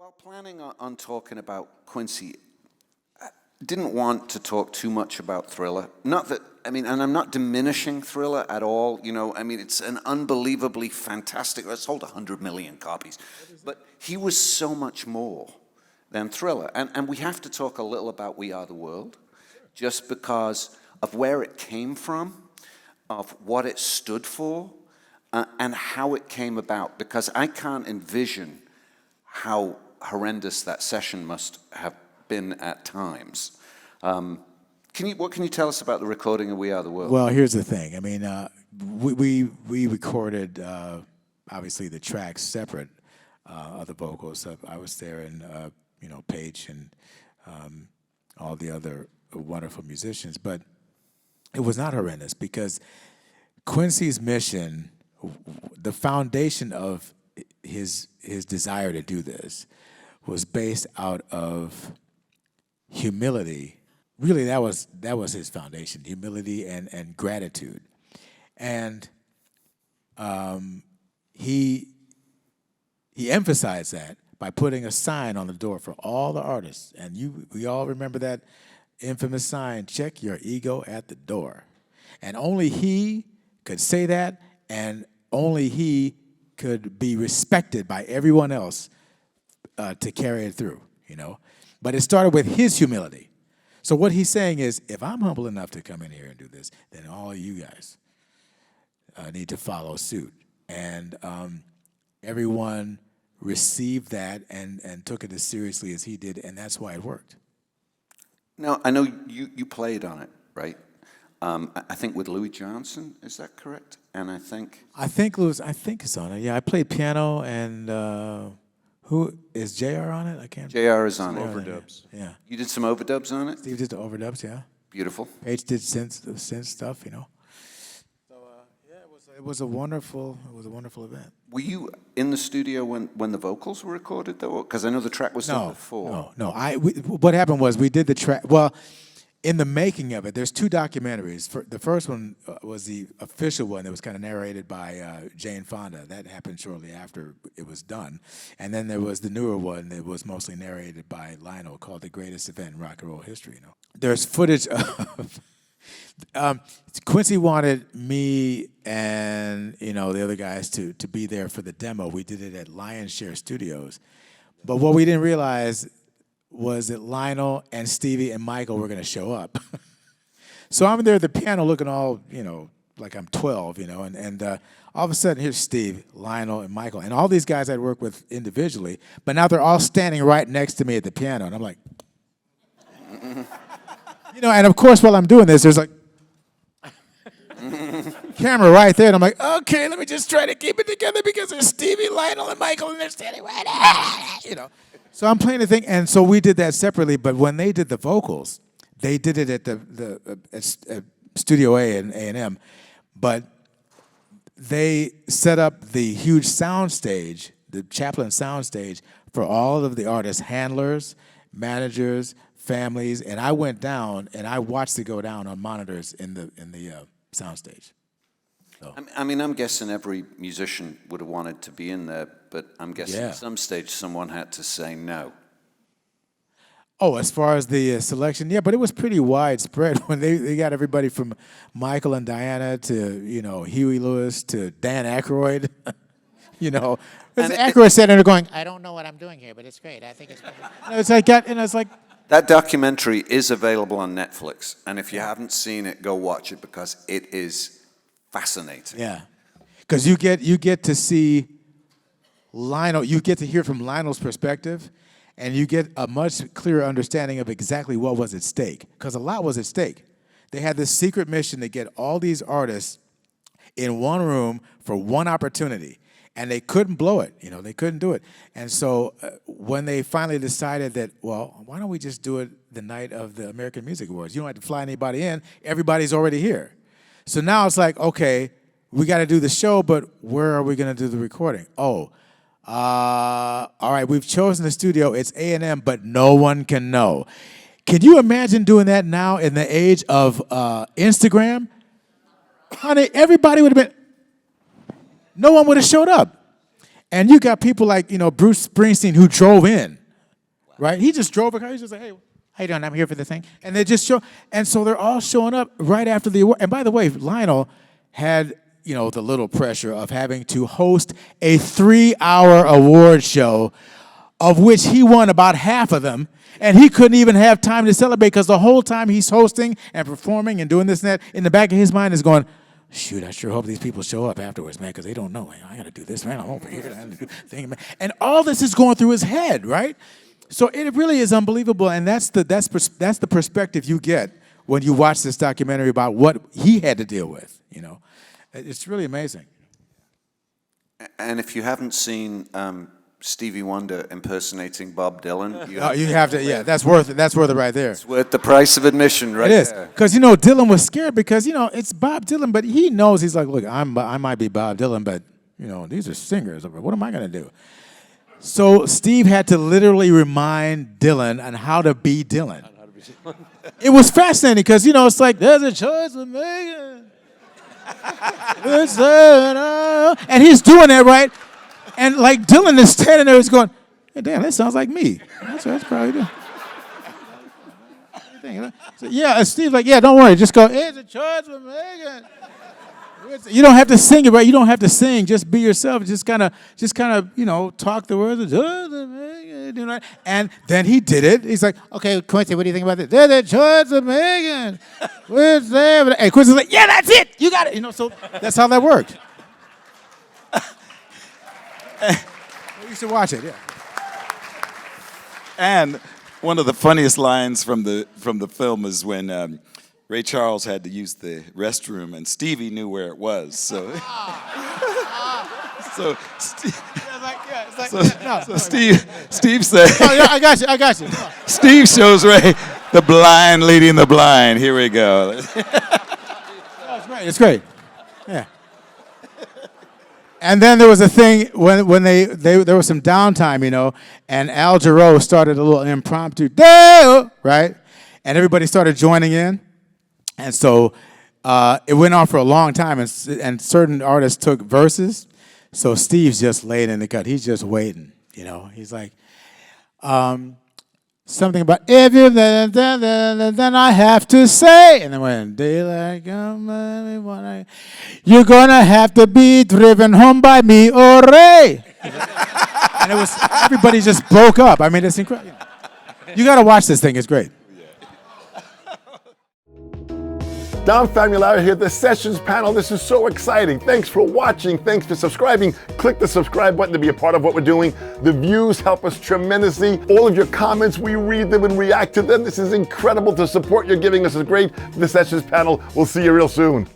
While planning on talking about Quincy, I didn't want to talk too much about Thriller. Not that, I mean, and I'm not diminishing Thriller at all, you know, I mean, it's an unbelievably fantastic, it sold 100 million copies, but he was so much more than Thriller. And we have to talk a little about We Are the World, just because of where it came from, of what it stood for, and how it came about, because I can't envision how horrendous that session must have been at times. What can you tell us about the recording of We Are the World? Well, here's the thing. I mean, we recorded, obviously, the tracks separate of the vocals. I was there, and, you know, Paige and all the other wonderful musicians. But it was not horrendous, because Quincy's mission, the foundation of his desire to do this, was based out of humility. Really, that was his foundation: humility and gratitude. And he emphasized that by putting a sign on the door for all the artists. And we all remember that infamous sign: "Check your ego at the door." And only he could say that, and only he could be respected by everyone else to carry it through, you know. But it started with his humility. So what he's saying is, if I'm humble enough to come in here and do this, then all you guys need to follow suit. And everyone received that and took it as seriously as he did, and that's why it worked. Now, I know you played on it, right? I think with Louis Johnson, is that correct? And I think it's on it. Yeah, I played piano, and who is JR on it? I can't. JR is on it. Overdubs. Yeah. You did some overdubs on it? Steve did the overdubs. Yeah. Beautiful. Paige did synth stuff. You know. So yeah, it was a wonderful event. Were you in the studio when the vocals were recorded, though? Because I know the track was done before. No. What happened was we did the track. Well, in the making of it, there's two documentaries. The first one was the official one that was kind of narrated by Jane Fonda. That happened shortly after it was done. And then there was the newer one that was mostly narrated by Lionel, called The Greatest Event in Rock and Roll History. You know, there's footage of Quincy wanted me and, you know, the other guys to be there for the demo. We did it at Lion Share Studios. But what we didn't realize was that Lionel and Stevie and Michael were going to show up. So I'm there at the piano looking all, you know, like I'm 12, you know, and all of a sudden here's Steve, Lionel, and Michael, and all these guys I'd worked with individually, but now they're all standing right next to me at the piano, and I'm like, you know, and of course while I'm doing this, there's like camera right there, and I'm like, okay, let me just try to keep it together because there's Stevie, Lionel, and Michael, and they're standing right there, you know. So I'm playing the thing, and so we did that separately. But when they did the vocals, they did it at Studio A and A&M. But they set up the huge sound stage, the Chaplin sound stage, for all of the artists, handlers, managers, families. And I went down and I watched it go down on monitors in the sound stage. So. I mean, I'm guessing every musician would have wanted to be in there, but I'm guessing at some stage someone had to say no. Oh, as far as the selection, yeah, but it was pretty widespread when they got everybody from Michael and Diana to, you know, Huey Lewis to Dan Aykroyd. You know, Aykroyd sitting there going, I don't know what I'm doing here, but it's great. I think it's great. It's like that documentary is available on Netflix, and if you haven't seen it, go watch it because it is fascinating. Yeah, because you get to see Lionel, you get to hear from Lionel's perspective, and you get a much clearer understanding of exactly what was at stake, because a lot was at stake. They had this secret mission to get all these artists in one room for one opportunity, and they couldn't blow it. You know, they couldn't do it. And so when they finally decided that, well, why don't we just do it the night of the American Music Awards? You don't have to fly anybody in. Everybody's already here. So now it's like, okay, we got to do the show, but where are we going to do the recording? Oh, all right, we've chosen the studio. It's A&M, but no one can know. Can you imagine doing that now in the age of Instagram? Honey, everybody would have been, no one would have showed up. And you got people like, Bruce Springsteen who drove in, right? He just drove a car. He's just like, hey, how you doing? I'm here for the thing. And they just show. And so they're all showing up right after the award. And by the way, Lionel had, the little pressure of having to host a 3-hour award show, of which he won about half of them. And he couldn't even have time to celebrate because the whole time he's hosting and performing and doing this and that, in the back of his mind is going, shoot, I sure hope these people show up afterwards, man, because they don't know. I got to do this, man. I'm over here. I gotta do thing, man. And all this is going through his head, right? So it really is unbelievable, and that's the perspective you get when you watch this documentary about what he had to deal with. It's really amazing. And if you haven't seen Stevie Wonder impersonating Bob Dylan, you have to. Yeah, that's worth it. That's worth it right there. It's worth the price of admission, right? It is, because Dylan was scared because it's Bob Dylan, but he knows, he's like, look, I might be Bob Dylan, but these are singers. What am I gonna do? So Steve had to literally remind Dylan on how to be Dylan. It was fascinating because it's like there's a choice to make. And he's doing that, right? And like Dylan is standing there, he's going, hey, damn, that sounds like me. That's probably doing. So, yeah, and Steve's like, yeah, don't worry, just go, it's a choice for Megan. You don't have to sing it, right? You don't have to sing. Just be yourself. Just kind of, talk the words. And then he did it. He's like, okay, Quincy, what do you think about this? There's a choice of Megan. And Quincy's like, yeah, that's it. You got it. So that's how that worked. You should watch it, yeah. And one of the funniest lines from the film is when Ray Charles had to use the restroom, and Stevie knew where it was. So, Steve said, "Oh, yeah, I got you." Steve shows Ray the blind leading the blind. Here we go. It's great. Yeah. And then there was a thing when there was some downtime, and Al Jarreau started a little impromptu, right? And everybody started joining in. And so it went on for a long time, and certain artists took verses. So Steve's just laid in the cut. He's just waiting, He's like, something about, if you then I have to say. And then when daylight comes, you're going to have to be driven home by me, or Ray. And everybody just broke up. I mean, it's incredible. You got to watch this thing. It's great. Dom Famularo here, the Sessions panel. This is so exciting. Thanks for watching. Thanks for subscribing. Click the subscribe button to be a part of what we're doing. The views help us tremendously. All of your comments, we read them and react to them. This is incredible. The support you're giving us is great. The Sessions panel. We'll see you real soon.